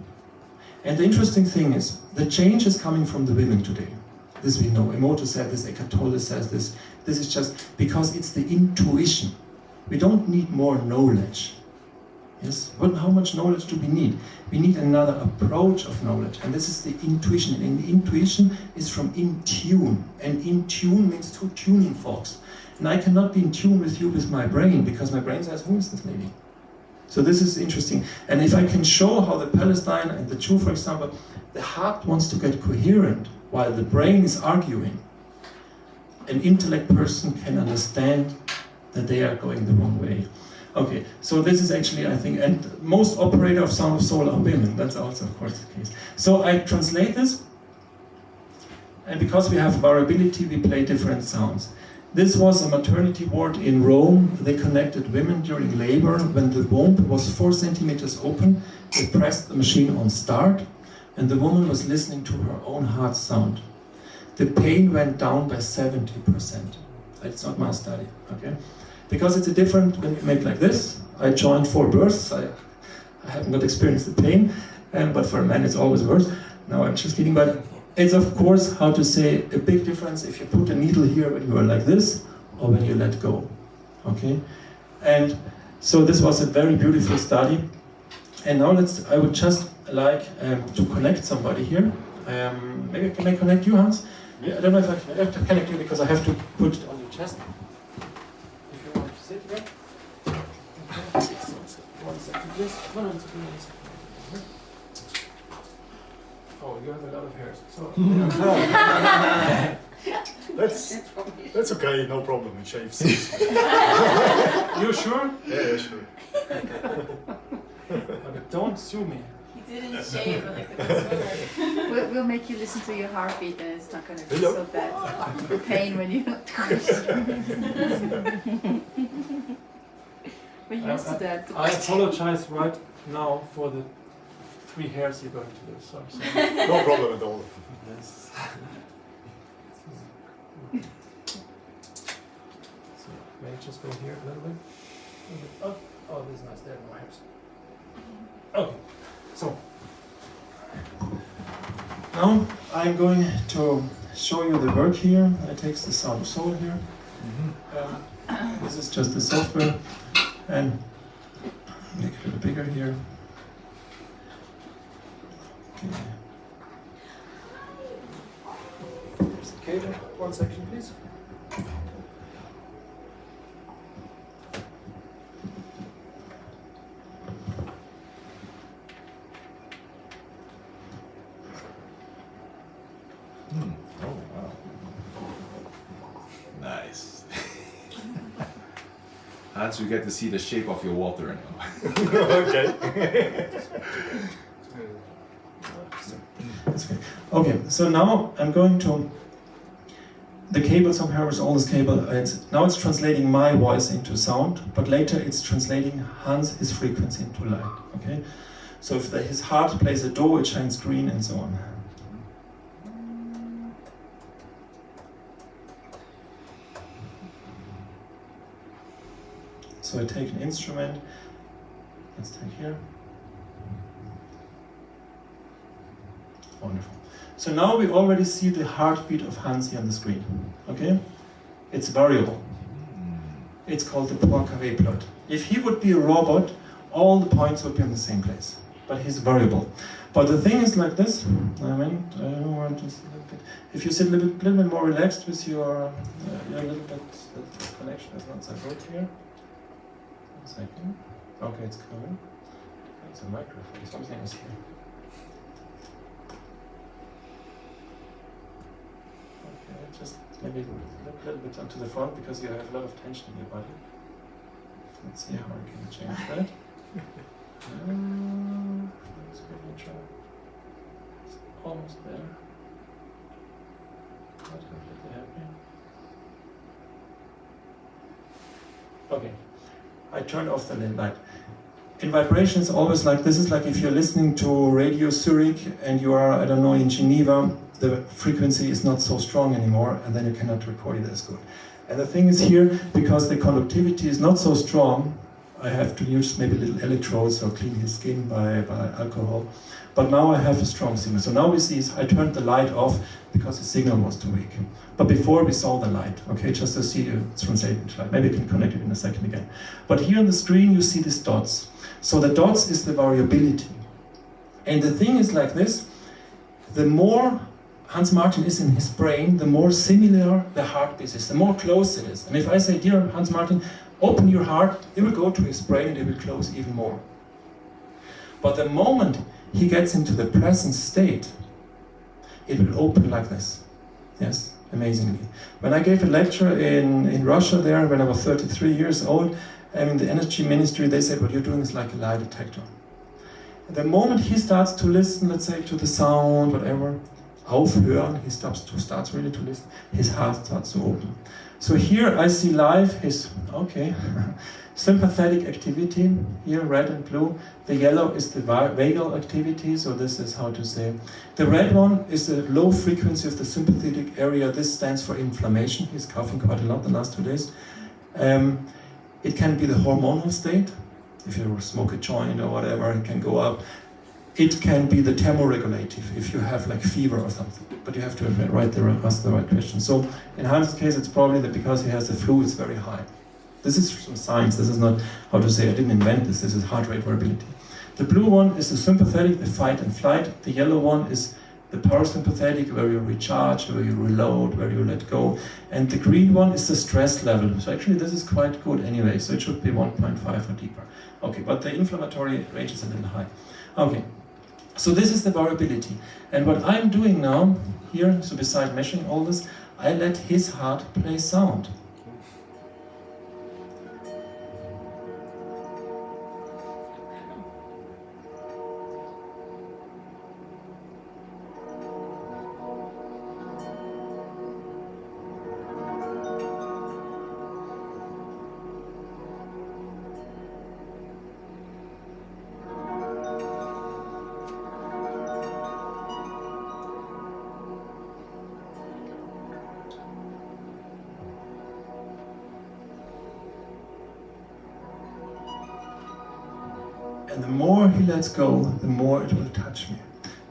And the interesting thing is, the change is coming from the women today. This we know. Emoto said this, Eckhart Tolle says this. This is just because it's the intuition. We don't need more knowledge. Yes? How much knowledge do we need? We need another approach of knowledge. And this is the intuition. And the intuition is from in tune. And in tune means two tuning forks. And I cannot be in tune with you with my brain, because my brain says, who is this lady? So this is interesting. And if I can show how the Palestine and the Jew, for example, the heart wants to get coherent while the brain is arguing, an intellect person can understand that they are going the wrong way. Okay, so this is actually, I think, and most operator of Sound of Soul are women. That's also, of course, the case. So I translate this, and because we have variability, we play different sounds. This was a maternity ward in Rome. They connected women during labor. When the womb was 4 centimeters open, they pressed the machine on start, and the woman was listening to her own heart sound. The pain went down by 70%. It's not my study, okay? Because it's a different, when you make like this, I joined 4 births. I haven't got experienced the pain, but for a man it's always worse. No, I'm just kidding, but it's of course, how to say, a big difference if you put a needle here when you are like this, or when you let go, okay? And so this was a very beautiful study. And now I would just like to connect somebody here. Maybe can I connect you, Hans? Yeah, I don't know if I can connect you because I have to put it on your chest. If you want to sit here. Okay. So, 1 second, please. 1 second, 1 second. Oh, you have a lot of hairs. So. That's okay, no problem. It shaves. You sure? Yeah, sure. Okay, don't sue me. He didn't shave like the swimmer. We'll make you listen to your heartbeat and it's not going to be Hello. so bad pain when you We're used to that. I apologize right now for the 3 hairs you're going to lose. Sorry. No problem at all. Yes. So may I just go here a little bit? Oh, this is nice. There are no hairs. Okay. So now I'm going to show you the work here. I take the Sound of Soul here. This is just the software, and make it a little bigger here. Okay. Here's the cable. 1 second, please. Oh, wow. Nice. Hans, you get to see the shape of your water now. Okay. That's okay. Okay, so now I'm going to the cable somehow is all this cable. Now it's translating my voice into sound, but later it's translating his frequency into light. Okay, so if his heart plays a do, it shines green and so on. So I take an instrument. Let's take here. Wonderful. So now we already see the heartbeat of Hans here on the screen. Okay? It's variable. It's called the Poincaré plot. If he would be a robot, all the points would be in the same place. But he's variable. But the thing is like this. I mean, I don't want to just a little bit. If you sit a little bit more relaxed with your a little bit, the connection is not so good here. 1 second. Okay, it's coming. It's a microphone. Something is here. Okay, just maybe look a little bit onto the front because you have a lot of tension in your body. Let's see how I can change that. Let's give it a try. It's almost there. Not completely happy. Okay, I turned off the light. In vibration, it's always like this. Is like if you're listening to Radio Zurich and you are, I don't know, in Geneva, the frequency is not so strong anymore, and then you cannot record it as good. And the thing is here, because the conductivity is not so strong, I have to use maybe little electrodes or clean his skin by alcohol. But now I have a strong signal. So now we see, I turned the light off because the signal was too weak. But before we saw the light, okay, just to see you translate it light. Maybe you can connect it in a second again. But here on the screen you see these dots. So the dots is the variability. And the thing is like this, the more Hans Martin is in his brain, the more similar the heartbeat is, the more close it is. And if I say, dear Hans Martin, open your heart, it will go to his brain and it will close even more. But the moment he gets into the present state, it will open like this. Yes, amazingly. When I gave a lecture in Russia there, when I was 33 years old, in the energy ministry, they said, what you're doing is like a lie detector. The moment he starts to listen, let's say, to the sound, whatever, aufhören, he starts really to listen, his heart starts to open. So here I see live his, okay, sympathetic activity, here red and blue. The yellow is the vagal activity, so this is how to say. The red one is the low frequency of the sympathetic area. This stands for inflammation. He's coughing quite a lot the last 2 days. It can be the hormonal state. If you smoke a joint or whatever, it can go up. It can be the thermoregulative, if you have like fever or something. But you have to ask the right question. So in Hans' case, it's probably that because he has the flu, it's very high. This is some science. This is not, how to say, I didn't invent this. This is heart rate variability. The blue one is the sympathetic, the fight and flight. The yellow one is The parasympathetic, where you recharge, where you reload, where you let go. And the green one is the stress level. So actually this is quite good anyway, so it should be 1.5 or deeper. Okay, but the inflammatory range is a little high. Okay, so this is the variability. And what I'm doing now, here, so beside measuring all this, I let his heart play sound. And the more he lets go, the more it will touch me.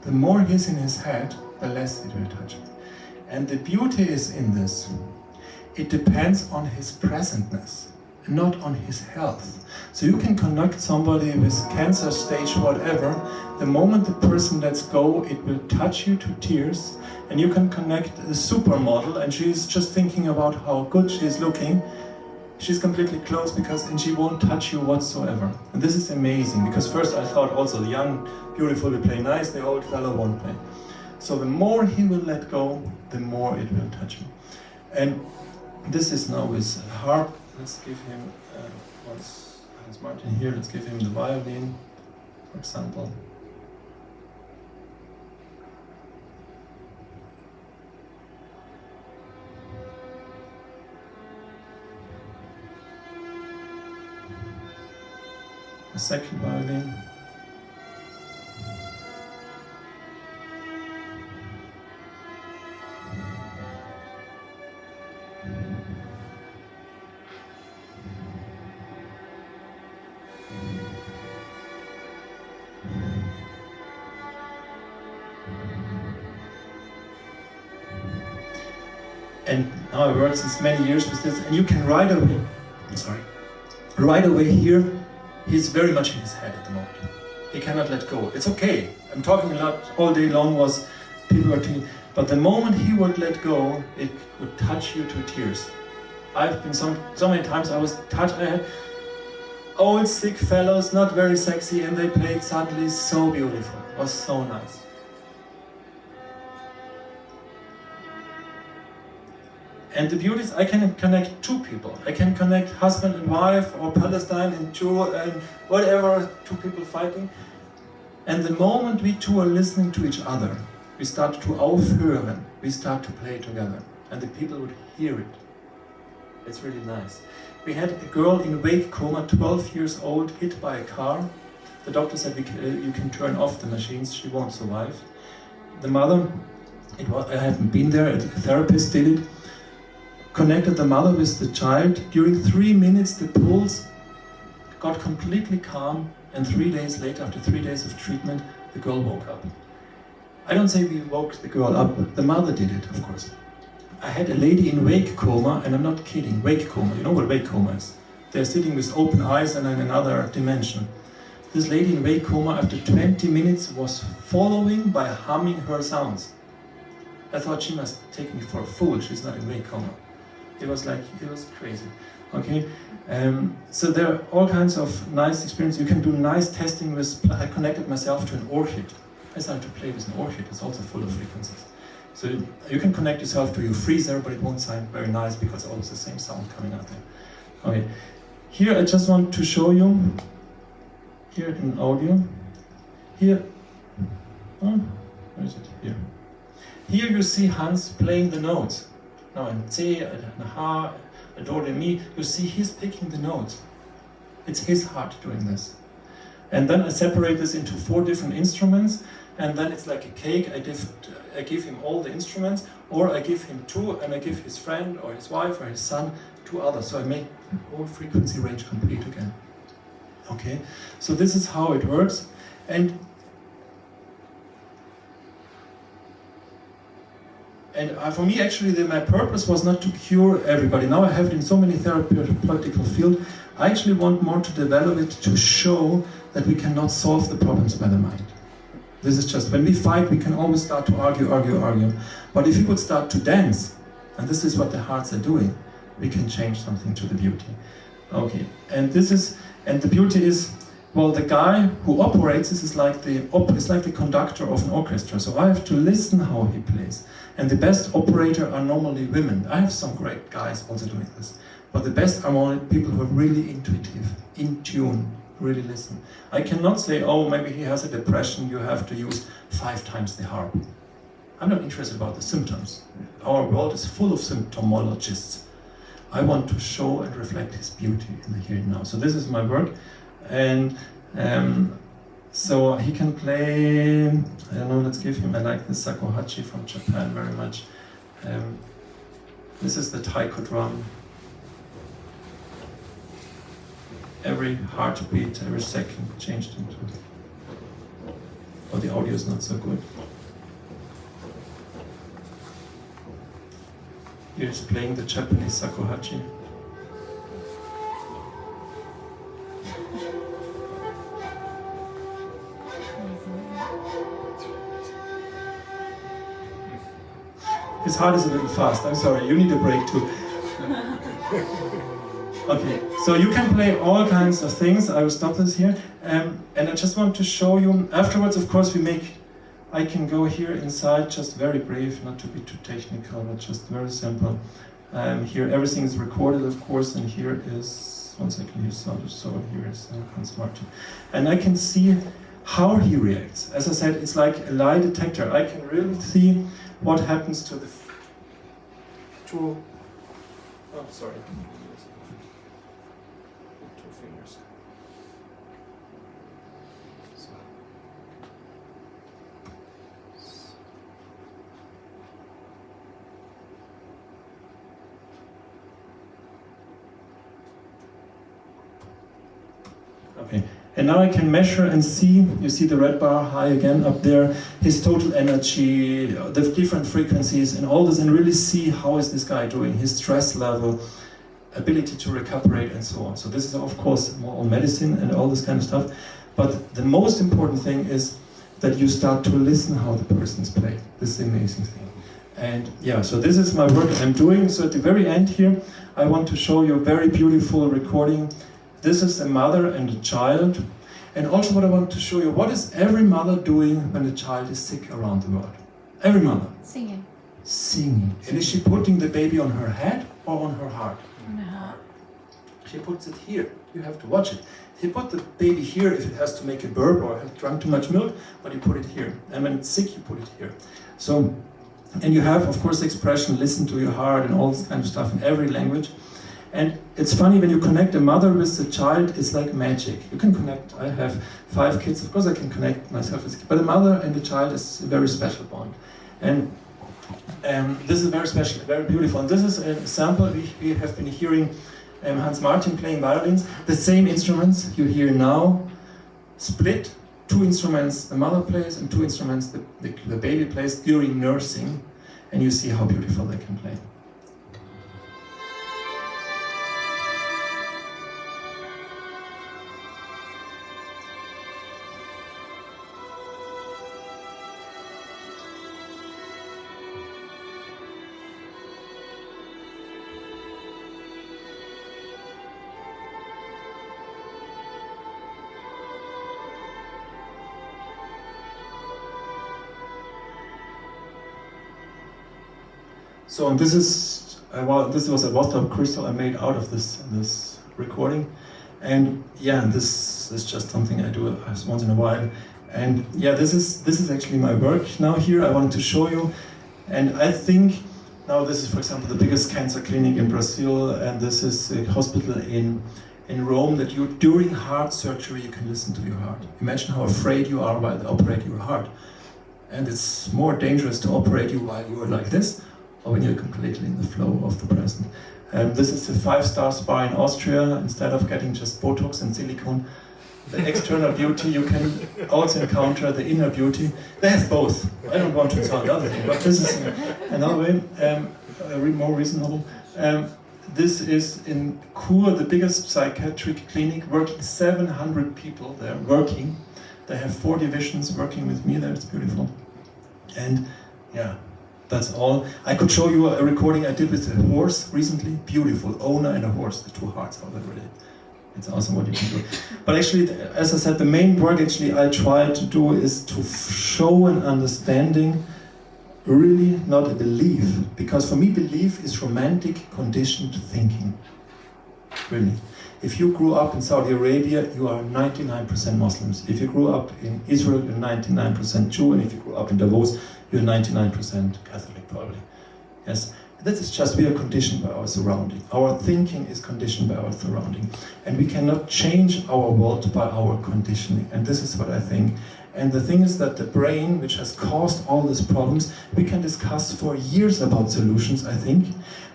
The more he's in his head, the less it will touch me. And the beauty is in this. It depends on his presentness, not on his health. So you can connect somebody with cancer stage, whatever. The moment the person lets go, it will touch you to tears. And you can connect a supermodel, and she's just thinking about how good she's looking. She's completely closed and she won't touch you whatsoever. And this is amazing, because first I thought also the young, beautiful will play nice, the old fellow won't play. So the more he will let go, the more it will touch me. And this is now with harp. Let's give him, once Hans Martin here, let's give him the violin, for example. The second violin. And now I worked since many years with this, and you can right away hear he's very much in his head at the moment. He cannot let go. It's okay. I'm talking a lot all day long was people were talking, but the moment he would let go, it would touch you to tears. I've been so many times I was touched. I had old sick fellows, not very sexy, and they played suddenly so beautiful. It was so nice. And the beauty is I can connect two people. I can connect husband and wife, or Palestine and Jew, and whatever, two people fighting. And the moment we two are listening to each other, we start to aufhören, we start to play together. And the people would hear it. It's really nice. We had a girl in wake coma, 12 years old, hit by a car. The doctor said you can turn off the machines, she won't survive. The mother, I haven't been there, a therapist did it. Connected the mother with the child. During 3 minutes the pulse got completely calm, and 3 days later, after 3 days of treatment, the girl woke up. I don't say we woke the girl up, the mother did it, of course. I had a lady in wake coma, and I'm not kidding, wake coma, you know what wake coma is? They're sitting with open eyes and in another dimension. This lady in wake coma, after 20 minutes, was following by humming her sounds. I thought she must take me for a fool, she's not in wake coma. It was crazy, okay? So there are all kinds of nice experiences. You can do nice testing with, I connected myself to an orchid. I started to play with an orchid, it's also full of frequencies. So you can connect yourself to your freezer, but it won't sound very nice because it's always the same sound coming out there. Okay, here I just want to show you, here in audio, here, where is it? Here. Here you see Hans playing the notes. Now in C, in Ha, a Do, Re, Mi, you see he's picking the notes. It's his heart doing this. And then I separate this into 4 different instruments, and then it's like a cake. I give him all the instruments, or I give him 2, and I give his friend or his wife or his son 2 others. So I make the whole frequency range complete again. Okay, so this is how it works. And for me, actually, my purpose was not to cure everybody. Now I have it in so many therapeutical fields. I actually want more to develop it to show that we cannot solve the problems by the mind. This is just, when we fight, we can always start to argue. But if we would start to dance, and this is what the hearts are doing, we can change something to the beauty. Okay, and the beauty is, well, the guy who operates this is like the conductor of an orchestra. So I have to listen how he plays. And the best operator are normally women. I have some great guys also doing this. But the best are only people who are really intuitive, in tune, really listen. I cannot say, oh, maybe he has a depression, you have to use 5 times the harp. I'm not interested about the symptoms. Our world is full of symptomologists. I want to show and reflect his beauty in the here and now. So this is my work. And so he can play, I don't know, let's give him, I like the shakuhachi from Japan very much. This is the taiko drum. Every heartbeat, every second changed into, oh, the audio is not so good. Here's playing the Japanese shakuhachi. His heart is a little fast, I'm sorry, you need a break too. Okay, so you can play all kinds of things, I will stop this here. And I just want to show you, afterwards of course I can go here inside, just very brief, not to be too technical, but just very simple. Here everything is recorded of course, and here is, one second, here's so here is Hans Martin. And I can see how he reacts. As I said, it's like a lie detector. I can really see what happens to the two fingers. Okay, and now I can measure and see, you see the red bar high again up there, his total energy, the different frequencies and all this, and really see how is this guy doing, his stress level, ability to recuperate and so on. So this is of course more on medicine and all this kind of stuff, but the most important thing is that you start to listen how the person's playing. This is the amazing thing. And yeah, so this is my work I'm doing. So at the very end here, I want to show you a very beautiful recording. This is a mother and a child. And also what I want to show you, what is every mother doing when the child is sick around the world? Every mother. Singing. Singing. And is she putting the baby on her head or on her heart? On the heart. She puts it here. You have to watch it. You put the baby here if it has to make a burp or has drunk too much milk, but you put it here. And when it's sick, you put it here. So, and you have, of course, the expression, listen to your heart and all this kind of stuff in every language. And it's funny, when you connect a mother with the child, it's like magic. You can connect, I have 5 kids, of course I can connect myself with kids, but a mother and the child is a very special bond. And this is very special, very beautiful. And this is an example, we have been hearing Hans Martin playing violins, the same instruments you hear now, split, 2 instruments the mother plays and 2 instruments the baby plays during nursing, and you see how beautiful they can play. So this is this was a Vostok crystal I made out of this recording, and yeah, this is just something I do once in a while, and yeah, this is actually my work now here. I wanted to show you, and I think now this is, for example, the biggest cancer clinic in Brazil, and this is a hospital in Rome that you during heart surgery you can listen to your heart. Imagine how afraid you are while they operate your heart, and it's more dangerous to operate you while you are like this, or when you're completely in the flow of the present. This is a 5-star spa in Austria. Instead of getting just Botox and silicone, the external beauty, you can also encounter the inner beauty. They have both. I don't want to insult the other thing, but this is another way, more reasonable. This is in Kur, the biggest psychiatric clinic, working 700 people there, working. They have 4 divisions working with me there, it's beautiful. And yeah, that's all. I could show you a recording I did with a horse recently, beautiful, owner and a horse, the 2 hearts, how that really, it's awesome what you can do. But actually, as I said, the main work actually I try to do is to show an understanding, really not a belief. Because for me, belief is romantic, conditioned thinking. Really. If you grew up in Saudi Arabia, you are 99% Muslims. If you grew up in Israel, you're 99% Jew. And if you grew up in Davos, you're 99% Catholic, probably. Yes. This is just, we are conditioned by our surrounding. Our thinking is conditioned by our surrounding. And we cannot change our world by our conditioning. And this is what I think. And the thing is that the brain, which has caused all these problems, we can discuss for years about solutions, I think.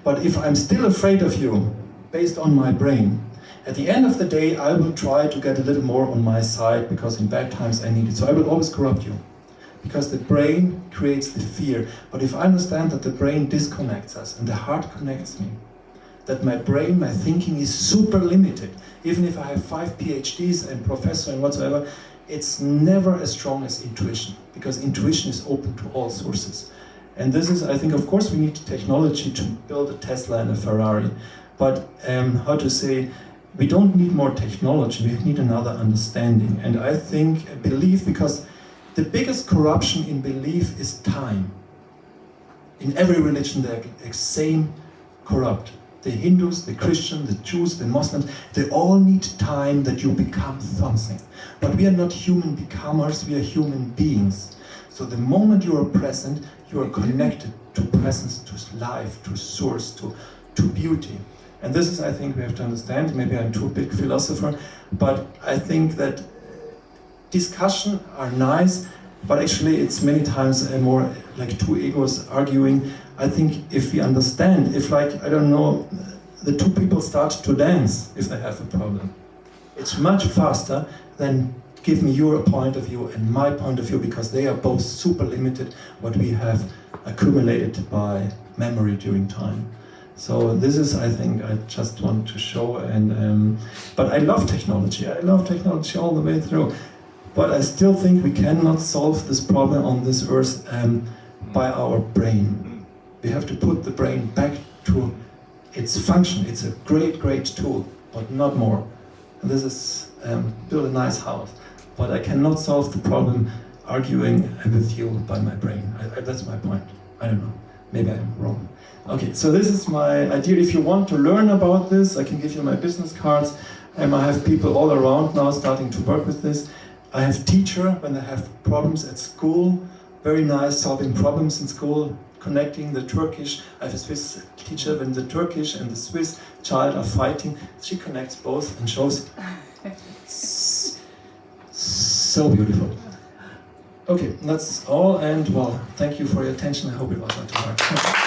But if I'm still afraid of you, based on my brain, at the end of the day, I will try to get a little more on my side, because in bad times I need it. So I will always corrupt you. Because the brain creates the fear. But if I understand that the brain disconnects us and the heart connects me, that my brain, my thinking is super limited. Even if I have 5 PhDs and professor and whatsoever, it's never as strong as intuition. Because intuition is open to all sources. And this is, I think, of course we need technology to build a Tesla and a Ferrari. But how to say, we don't need more technology, we need another understanding. And I think belief, because the biggest corruption in belief is time. In every religion they're the same corrupt. The Hindus, the Christians, the Jews, the Muslims, they all need time that you become something. But we are not human becomers, we are human beings. So the moment you are present, you are connected to presence, to life, to source, to beauty. And this is, I think, we have to understand. Maybe I'm too big philosopher, but I think that discussion are nice, but actually it's many times more like 2 egos arguing. I think if we understand, if like, I don't know, the 2 people start to dance if they have a problem, it's much faster than give me your point of view and my point of view, because they are both super limited what we have accumulated by memory during time. So this is, I think, I just want to show, and but I love technology all the way through. But I still think we cannot solve this problem on this earth by our brain. We have to put the brain back to its function. It's a great, great tool, but not more. And this is build a nice house. But I cannot solve the problem arguing with you by my brain. That's my point. I don't know. Maybe I'm wrong. Okay, so this is my idea. If you want to learn about this, I can give you my business cards. I have people all around now starting to work with this. I have teachers when they have problems at school, very nice solving problems in school, connecting the Turkish. I have a Swiss teacher when the Turkish and the Swiss child are fighting. She connects both and shows. So beautiful. Okay, that's all, and well, thank you for your attention. I hope it was not too hard.